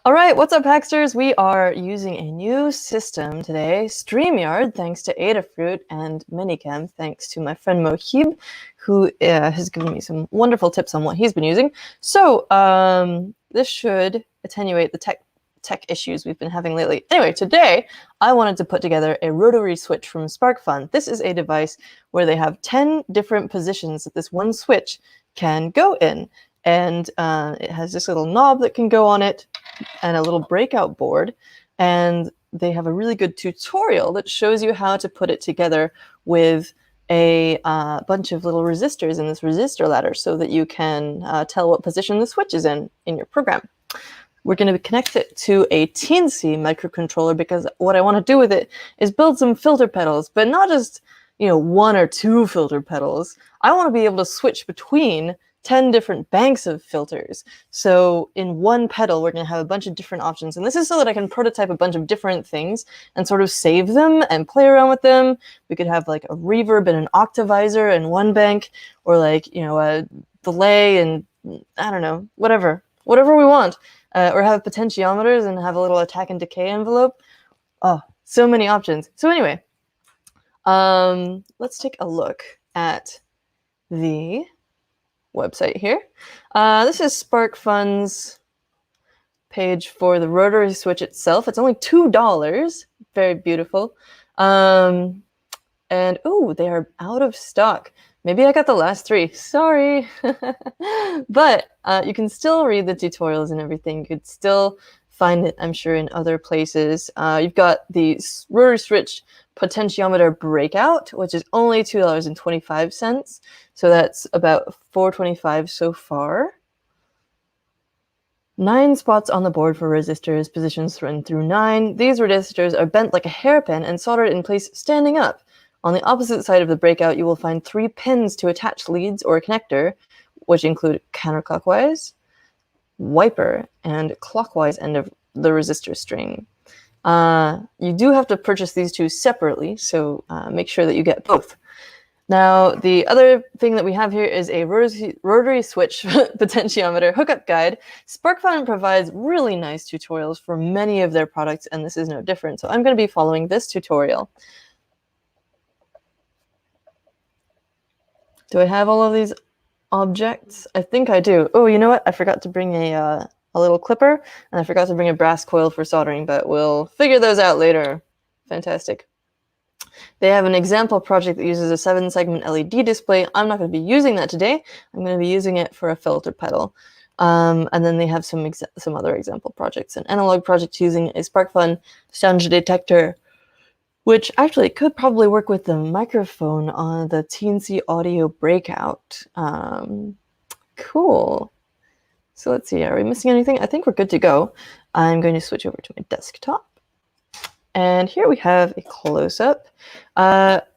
All right, what's up, Hacksters? We are using a new system today, StreamYard, thanks to Adafruit, and Minicam, thanks to my friend Mohib, who has given me some wonderful tips on what he's been using. So this should attenuate the tech issues we've been having lately. Anyway, today I wanted to put together a rotary switch from SparkFun. This is a device where they have 10 different positions that this one switch can go in. And it has this little knob that can go on it and a little breakout board. And they have a really good tutorial that shows you how to put it together with a bunch of little resistors in this resistor ladder so that you can tell what position the switch is in your program. We're going to connect it to a Teensy microcontroller because what I want to do with it is build some filter pedals, but not just, one or two filter pedals. I want to be able to switch between 10 different banks of filters. So in one pedal, we're going to have a bunch of different options. And this is so that I can prototype a bunch of different things and sort of save them and play around with them. We could have like a reverb and an octavizer in one bank, or like, a delay and I don't know, whatever we want. Or have potentiometers and have a little attack and decay envelope. Oh, so many options. So anyway, let's take a look at the website here. This is SparkFun's page for the rotary switch itself. It's only $2. Very beautiful. And oh, they are out of stock. Maybe I got the last 3. Sorry. But you can still read the tutorials and everything. You could still find it, I'm sure, in other places. You've got the rotary switch potentiometer breakout, which is only $2.25. So that's about $4.25 so far. 9 spots on the board for resistors, positions 1 through 9. These resistors are bent like a hairpin and soldered in place standing up. On the opposite side of the breakout, you will find 3 pins to attach leads or a connector, which include counterclockwise, wiper, and clockwise end of the resistor string. You do have to purchase these 2 separately, so make sure that you get both. Now, the other thing that we have here is a rotary switch potentiometer hookup guide. SparkFun provides really nice tutorials for many of their products, and this is no different. So I'm going to be following this tutorial. Do I have all of these objects? I think I do. Oh, you know what? I forgot to bring a little clipper, and I forgot to bring a brass coil for soldering, but we'll figure those out later. Fantastic. They have an example project that uses a 7-segment LED display. I'm not going to be using that today. I'm going to be using it for a filter pedal. And then they have some other example projects. An analog project using a SparkFun sound detector, which actually could probably work with the microphone on the Teensy audio breakout. Cool. So let's see, are we missing anything? I think we're good to go. I'm going to switch over to my desktop. And here we have a close-up.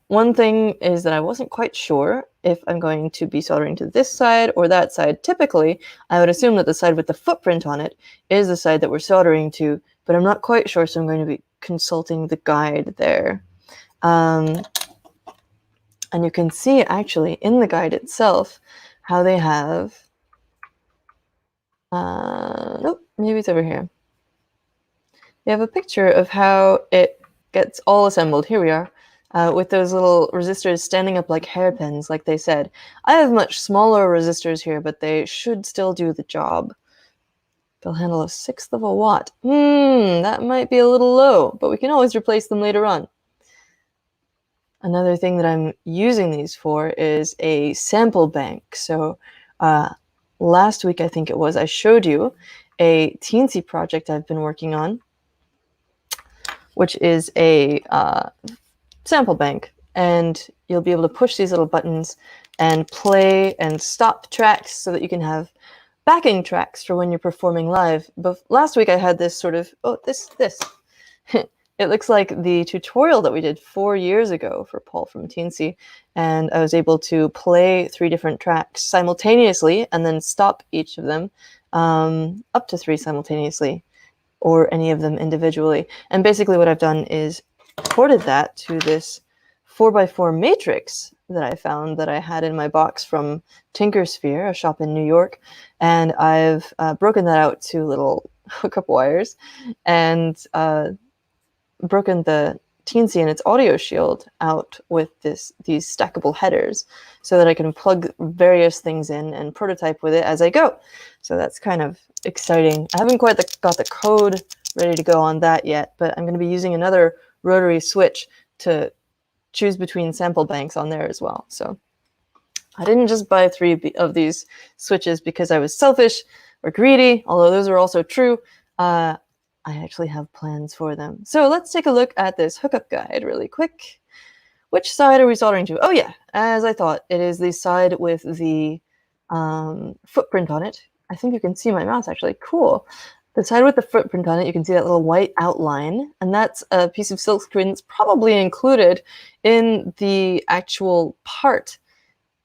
One thing is that I wasn't quite sure if I'm going to be soldering to this side or that side. Typically, I would assume that the side with the footprint on it is the side that we're soldering to, but I'm not quite sure, so I'm going to be consulting the guide there. And you can see actually in the guide itself how they have, nope, maybe it's over here. They have a picture of how it gets all assembled. Here we are, with those little resistors standing up like hairpins, like they said. I have much smaller resistors here, but they should still do the job. They'll handle 1/6 of a watt. That might be a little low, but we can always replace them later on. Another thing that I'm using these for is a sample bank. So last week, I think it was, I showed you a Teensy project I've been working on, which is a sample bank. And you'll be able to push these little buttons and play and stop tracks so that you can have backing tracks for when you're performing live. But last week I had this sort of, this. It looks like the tutorial that we did 4 years ago for Paul from Teensy, and I was able to play 3 different tracks simultaneously and then stop each of them, up to 3 simultaneously, or any of them individually. And basically what I've done is ported that to this 4x4 matrix that I found that I had in my box from Tinkersphere, a shop in New York. And I've broken that out to little hookup wires and broken the Teensy and its audio shield out with these stackable headers so that I can plug various things in and prototype with it as I go. So that's kind of exciting. I haven't quite got the code ready to go on that yet, but I'm going to be using another Rotary switch to choose between sample banks on there as well. So I didn't just buy 3 of these switches because I was selfish or greedy, although those are also true. I actually have plans for them. So let's take a look at this hookup guide really quick. Which side are we soldering to? Oh yeah, as I thought, it is the side with the footprint on it. I think you can see my mouse actually. Cool. The side with the footprint on it, you can see that little white outline, and that's a piece of silk screen that's probably included in the actual part.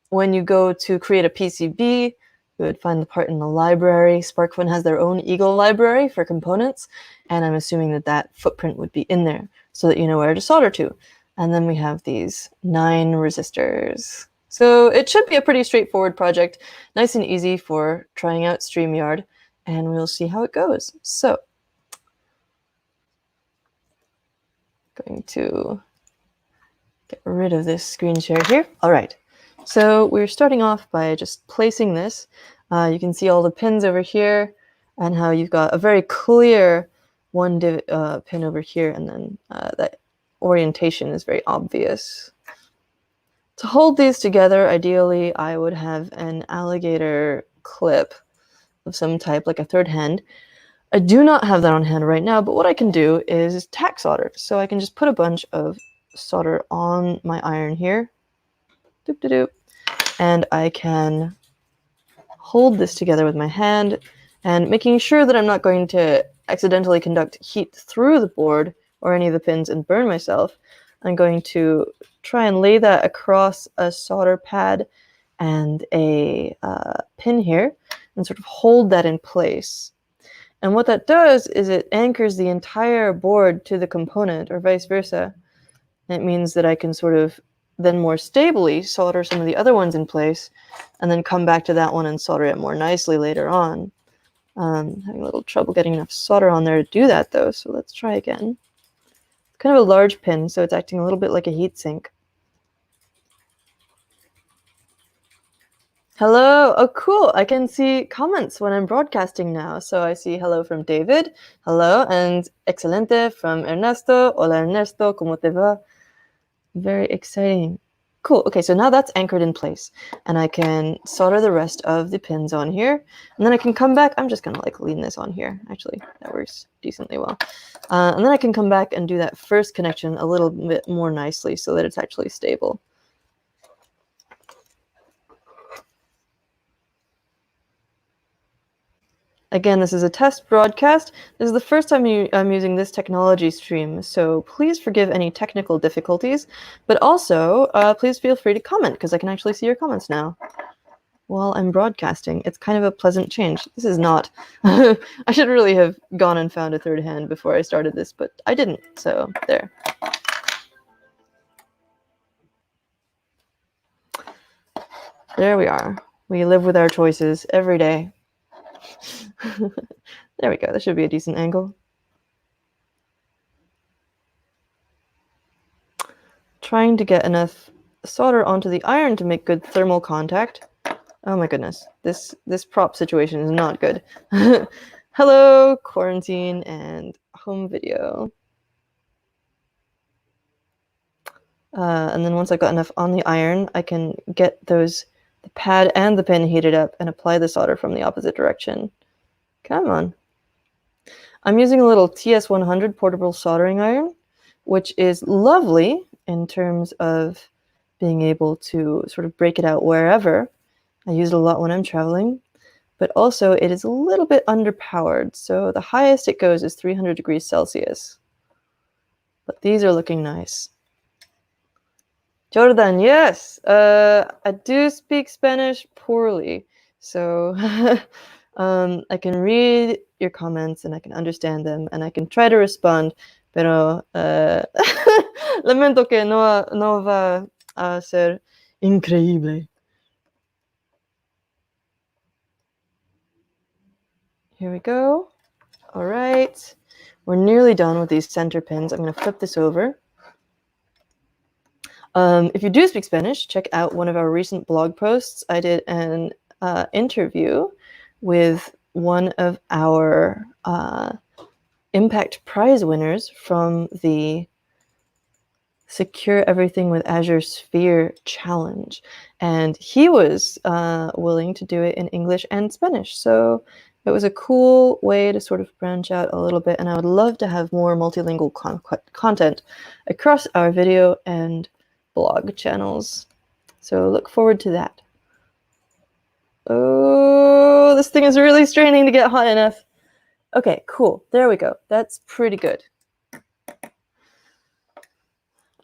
When you go to create a PCB, you would find the part in the library. SparkFun has their own Eagle library for components, and I'm assuming that that footprint would be in there so that you know where to solder to. And then we have these 9 resistors. So it should be a pretty straightforward project, nice and easy for trying out StreamYard, and we'll see how it goes. So, going to get rid of this screen share here. All right. So we're starting off by just placing this. You can see all the pins over here and how you've got a very clear one pin over here, and then that orientation is very obvious. To hold these together, ideally, I would have an alligator clip of some type, like a third hand. I do not have that on hand right now, but what I can do is tack solder. So I can just put a bunch of solder on my iron here. Doop -de -doop. And I can hold this together with my hand, and making sure that I'm not going to accidentally conduct heat through the board or any of the pins and burn myself, I'm going to try and lay that across a solder pad and a pin here and sort of hold that in place. And what that does is it anchors the entire board to the component, or vice versa. And it means that I can sort of then more stably solder some of the other ones in place and then come back to that one and solder it more nicely later on. Having a little trouble getting enough solder on there to do that though, so let's try again. It's kind of a large pin, so it's acting a little bit like a heat sink. Hello! Oh, cool! I can see comments when I'm broadcasting now. So I see hello from David, hello, and excelente from Ernesto. Hola Ernesto, ¿cómo te va? Very exciting. Cool. Okay, so now that's anchored in place, and I can solder the rest of the pins on here, and then I can come back. I'm just gonna like lean this on here. Actually, that works decently well. And then I can come back and do that first connection a little bit more nicely so that it's actually stable. Again, this is a test broadcast. This is the first time I'm using this technology stream, so please forgive any technical difficulties, but also please feel free to comment, because I can actually see your comments now while I'm broadcasting. It's kind of a pleasant change. This is not... I should really have gone and found a third hand before I started this, but I didn't, so there. There we are. We live with our choices every day. There we go. That should be a decent angle. Trying to get enough solder onto the iron to make good thermal contact. Oh my goodness. This prop situation is not good. Hello, quarantine and home video. And then once I've got enough on the iron, I can get the pad and the pin heated up and apply the solder from the opposite direction. Come on. I'm using a little TS100 portable soldering iron, which is lovely in terms of being able to sort of break it out wherever. I use it a lot when I'm traveling, but also it is a little bit underpowered. So the highest it goes is 300 degrees Celsius. But these are looking nice. Jordan, yes, I do speak Spanish poorly, so I can read your comments and I can understand them and I can try to respond, pero lamento que no va a ser increíble. Here we go. All right. We're nearly done with these center pins. I'm going to flip this over. If you do speak Spanish, check out one of our recent blog posts. I did an interview with one of our Impact Prize winners from the Secure Everything with Azure Sphere Challenge. And he was willing to do it in English and Spanish. So it was a cool way to sort of branch out a little bit. And I would love to have more multilingual content across our video and blog channels. So look forward to that. Oh, this thing is really straining to get hot enough. Okay, cool. There we go. That's pretty good.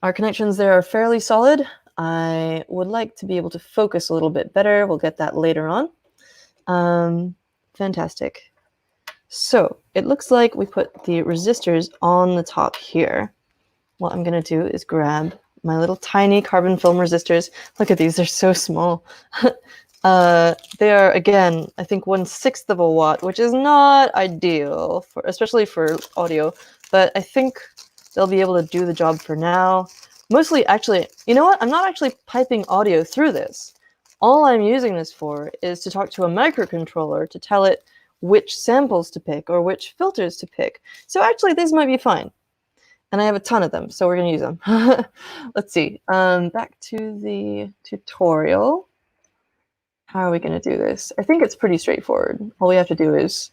Our connections there are fairly solid. I would like to be able to focus a little bit better. We'll get that later on. Fantastic. So it looks like we put the resistors on the top here. What I'm going to do is grab my little tiny carbon film resistors. Look at these, they're so small. They are, again, I think 1/6 of a watt, which is not ideal, especially for audio, but I think they'll be able to do the job for now. Mostly, actually, you know what? I'm not actually piping audio through this. All I'm using this for is to talk to a microcontroller to tell it which samples to pick or which filters to pick. So actually, these might be fine. And I have a ton of them, so we're going to use them. Let's see. Back to the tutorial. How are we going to do this? I think it's pretty straightforward. All we have to do is,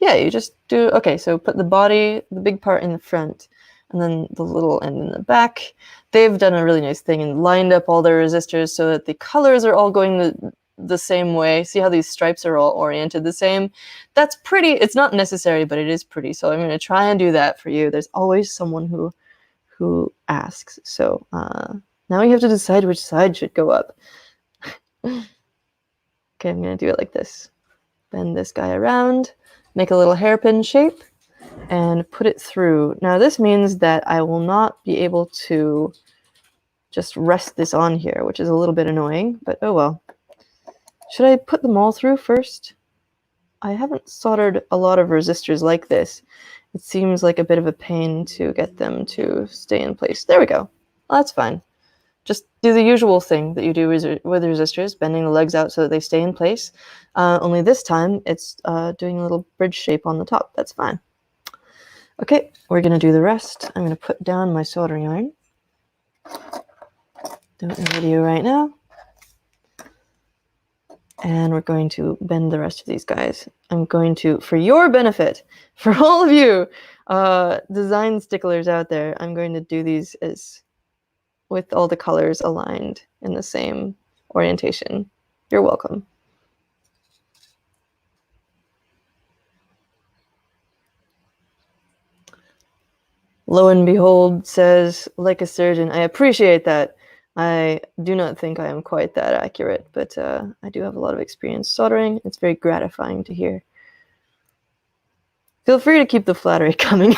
yeah, you just do, okay, so put the body, the big part in the front, and then the little end in the back. They've done a really nice thing and lined up all their resistors so that the colors are all going the same way. See how these stripes are all oriented the same? That's pretty. It's not necessary, but it is pretty. So I'm going to try and do that for you. There's always someone who asks. So now we have to decide which side should go up. Okay, I'm going to do it like this. Bend this guy around, make a little hairpin shape, and put it through. Now this means that I will not be able to just rest this on here, which is a little bit annoying, but oh well. Should I put them all through first? I haven't soldered a lot of resistors like this. It seems like a bit of a pain to get them to stay in place. There we go. Well, that's fine. Just do the usual thing that you do with resistors, bending the legs out so that they stay in place. Only this time, it's doing a little bridge shape on the top. That's fine. Okay, we're going to do the rest. I'm going to put down my soldering iron. Doing a video right now. And we're going to bend the rest of these guys. I'm going to, for your benefit, for all of you design sticklers out there, I'm going to do these as with all the colors aligned in the same orientation. You're welcome. Lo and behold says, like a surgeon. I appreciate that. I do not think I am quite that accurate, but I do have a lot of experience soldering. It's very gratifying to hear. Feel free to keep the flattery coming.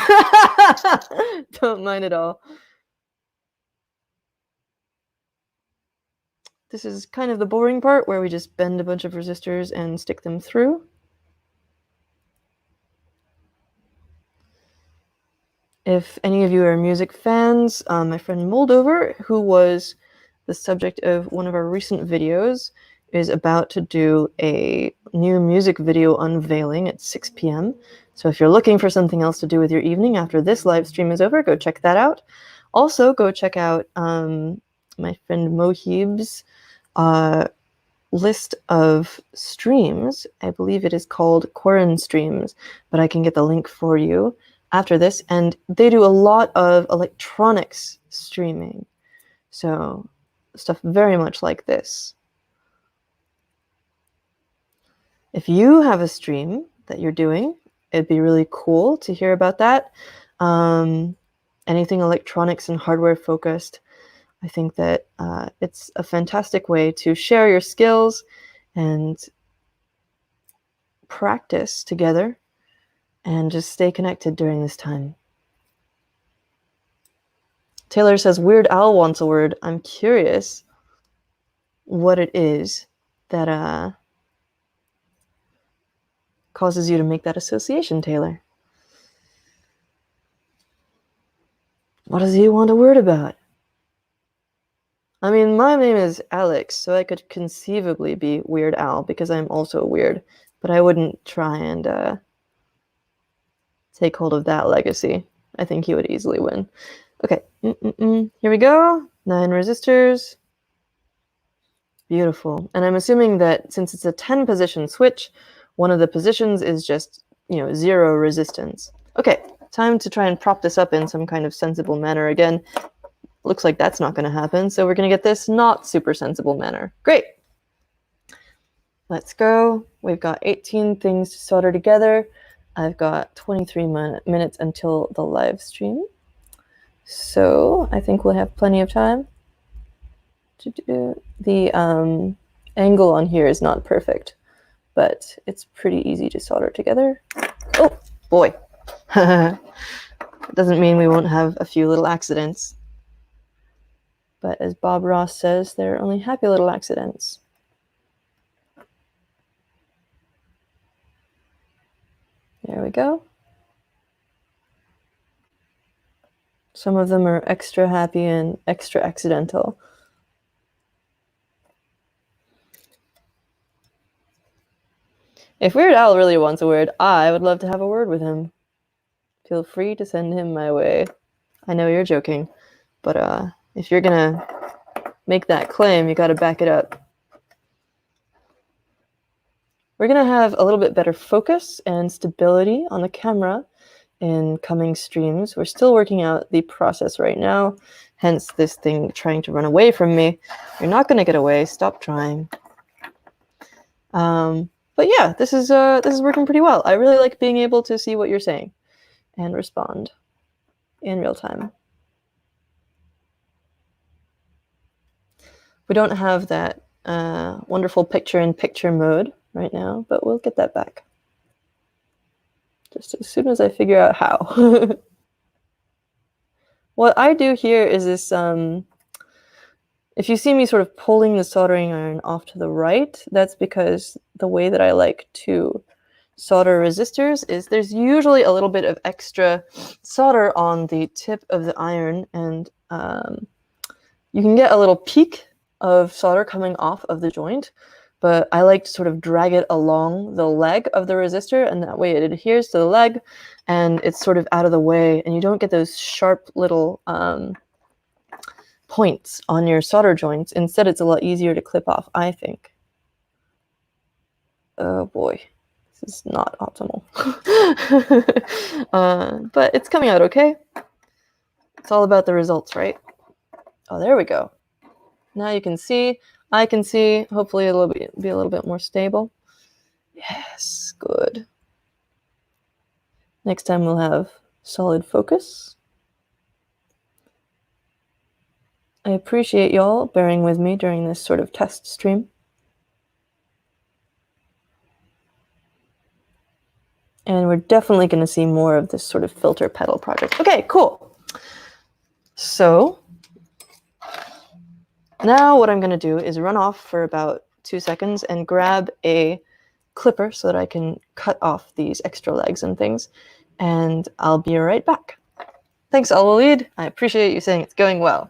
Don't mind at all. This is kind of the boring part where we just bend a bunch of resistors and stick them through. If any of you are music fans, my friend Moldover, who was the subject of one of our recent videos, is about to do a new music video unveiling at 6 p.m. So if you're looking for something else to do with your evening after this live stream is over, go check that out. Also, go check out my friend Mohib's list of streams. I believe it is called Quarren Streams, but I can get the link for you after this. And they do a lot of electronics streaming. So stuff very much like this. If you have a stream that you're doing, it'd be really cool to hear about that. Anything electronics and hardware focused, I think that it's a fantastic way to share your skills and practice together and just stay connected during this time. Taylor says, Weird Al wants a word. I'm curious what it is that causes you to make that association, Taylor? What does he want a word about? I mean, my name is Alex, so I could conceivably be Weird Al because I'm also weird, but I wouldn't try and take hold of that legacy. I think he would easily win. Okay, here we go. 9 resistors. Beautiful. And I'm assuming that since it's a 10 position switch, one of the positions is just, 0 resistance. Okay, time to try and prop this up in some kind of sensible manner again. Looks like that's not going to happen, so we're going to get this not super sensible manner. Great. Let's go. We've got 18 things to solder together. I've got 23 minutes until the live stream. So I think we'll have plenty of time to do. The angle on here is not perfect, but it's pretty easy to solder together. Oh, boy. Doesn't mean we won't have a few little accidents. But as Bob Ross says, they're only happy little accidents. There we go. Some of them are extra happy and extra accidental. If Weird Al really wants a word, I would love to have a word with him. Feel free to send him my way. I know you're joking, but if you're gonna make that claim, you gotta back it up. We're gonna have a little bit better focus and stability on the camera in coming streams. We're still working out the process right now, hence this thing trying to run away from me. You're not gonna get away, stop trying. But yeah, this is working pretty well. I really like being able to see what you're saying and respond in real time. We don't have that wonderful picture-in-picture mode right now, but we'll get that back just as soon as I figure out how. What I do here is this, if you see me sort of pulling the soldering iron off to the right, that's because the way that I like to solder resistors is there's usually a little bit of extra solder on the tip of the iron, and you can get a little peak of solder coming off of the joint, but I like to sort of drag it along the leg of the resistor, and that way it adheres to the leg and it's sort of out of the way, and you don't get those sharp little points on your solder joints. Instead, it's a lot easier to clip off, I think. Oh boy, this is not optimal. But it's coming out okay. It's all about the results, right? Oh, there we go. Now you can see, I can see, hopefully it'll be a little bit more stable. Yes, good. Next time we'll have solid focus. I appreciate y'all bearing with me during this sort of test stream. And we're definitely going to see more of this sort of filter pedal project. Okay, cool. So now what I'm going to do is run off for about 2 seconds and grab a clipper so that I can cut off these extra legs and things. And I'll be right back. Thanks, Al-Walid. I appreciate you saying it's going well.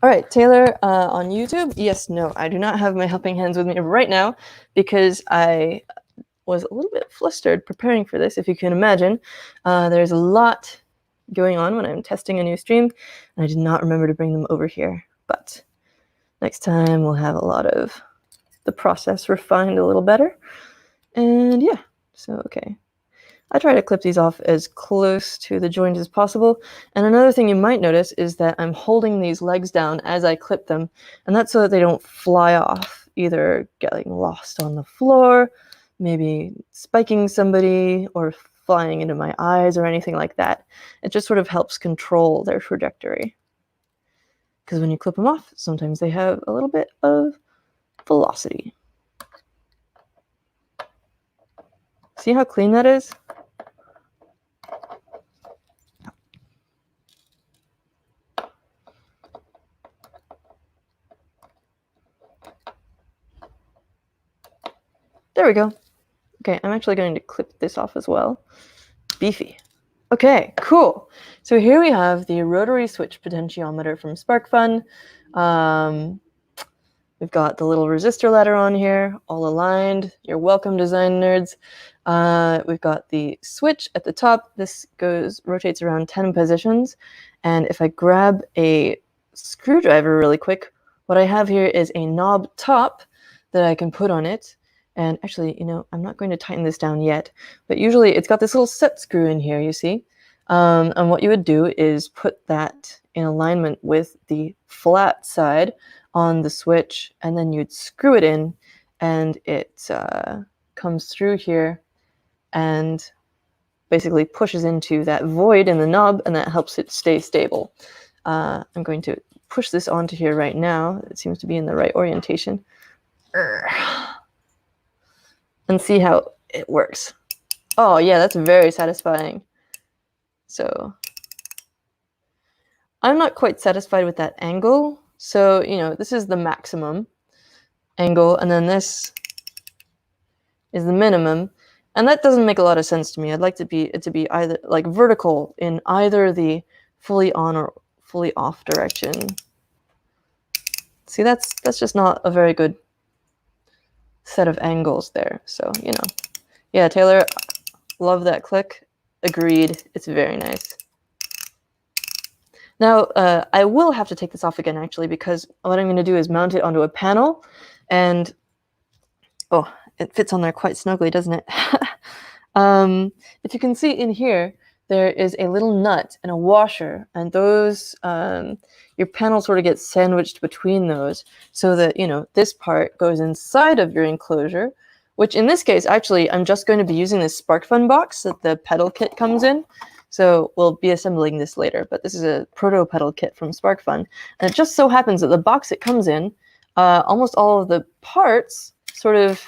All right, Taylor, on YouTube, yes, no, I do not have my helping hands with me right now because I was a little bit flustered preparing for this, if you can imagine. There's a lot going on when I'm testing a new stream, and I did not remember to bring them over here. But next time we'll have a lot of the process refined a little better. And yeah, so okay. I try to clip these off as close to the joint as possible. And another thing you might notice is that I'm holding these legs down as I clip them, and that's so that they don't fly off, either getting lost on the floor, maybe spiking somebody, or flying into my eyes or anything like that. It just sort of helps control their trajectory. Because when you clip them off, sometimes they have a little bit of velocity. See how clean that is? There we go. Okay, I'm actually going to clip this off as well. Beefy. Okay, cool. So here we have the rotary switch potentiometer from SparkFun. We've got the little resistor ladder on here, all aligned. You're welcome, design nerds. We've got the switch at the top. This rotates around 10 positions. And if I grab a screwdriver really quick, what I have here is a knob top that I can put on it. And actually, I'm not going to tighten this down yet, but usually it's got this little set screw in here, you see? And what you would do is put that in alignment with the flat side on the switch, and then you'd screw it in, and it comes through here and basically pushes into that void in the knob, and that helps it stay stable. I'm going to push this onto here right now. It seems to be in the right orientation. And see how it works. Oh yeah, that's very satisfying. So I'm not quite satisfied with that angle. So, this is the maximum angle, and then this is the minimum. And that doesn't make a lot of sense to me. I'd like it to be either like vertical in either the fully on or fully off direction. See, that's just not a very good set of angles there. So, yeah, Taylor, love that click. Agreed. It's very nice. Now, I will have to take this off again, actually, because what I'm going to do is mount it onto a panel. And, oh, it fits on there quite snugly, doesn't it? If you can see in here, there is a little nut and a washer. And those, your panel sort of gets sandwiched between those so that, this part goes inside of your enclosure, which in this case, actually, I'm just going to be using this SparkFun box that the pedal kit comes in. So we'll be assembling this later, but this is a proto pedal kit from SparkFun. And it just so happens that the box it comes in, almost all of the parts sort of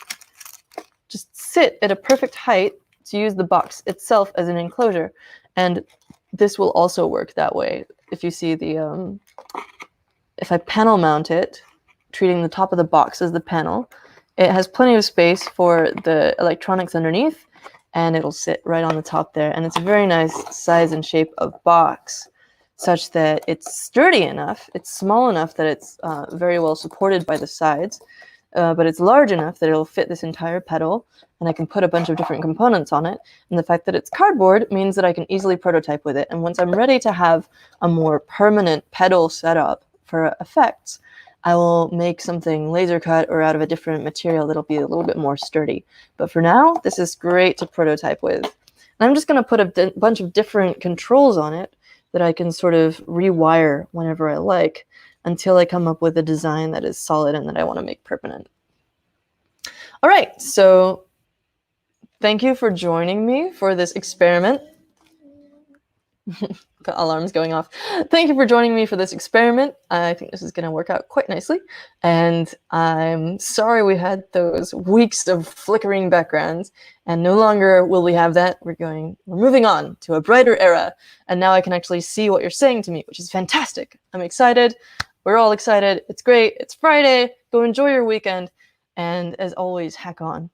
just sit at a perfect height to use the box itself as an enclosure. And this will also work that way. If you see the, if I panel mount it, treating the top of the box as the panel, it has plenty of space for the electronics underneath, and it'll sit right on the top there. And it's a very nice size and shape of box, such that it's sturdy enough, it's small enough that it's very well supported by the sides, but it's large enough that it'll fit this entire pedal, and I can put a bunch of different components on it. And the fact that it's cardboard means that I can easily prototype with it. And once I'm ready to have a more permanent pedal setup for effects, I will make something laser cut or out of a different material that'll be a little bit more sturdy. But for now, this is great to prototype with. And I'm just going to put a bunch of different controls on it that I can sort of rewire whenever I like until I come up with a design that is solid and that I want to make permanent. All right, so thank you for joining me for this experiment. The alarm's going off. Thank you for joining me for this experiment. I think this is going to work out quite nicely. And I'm sorry we had those weeks of flickering backgrounds. And no longer will we have that. We're moving on to a brighter era. And now I can actually see what you're saying to me, which is fantastic. I'm excited. We're all excited. It's great. It's Friday. Go enjoy your weekend. And as always, hack on.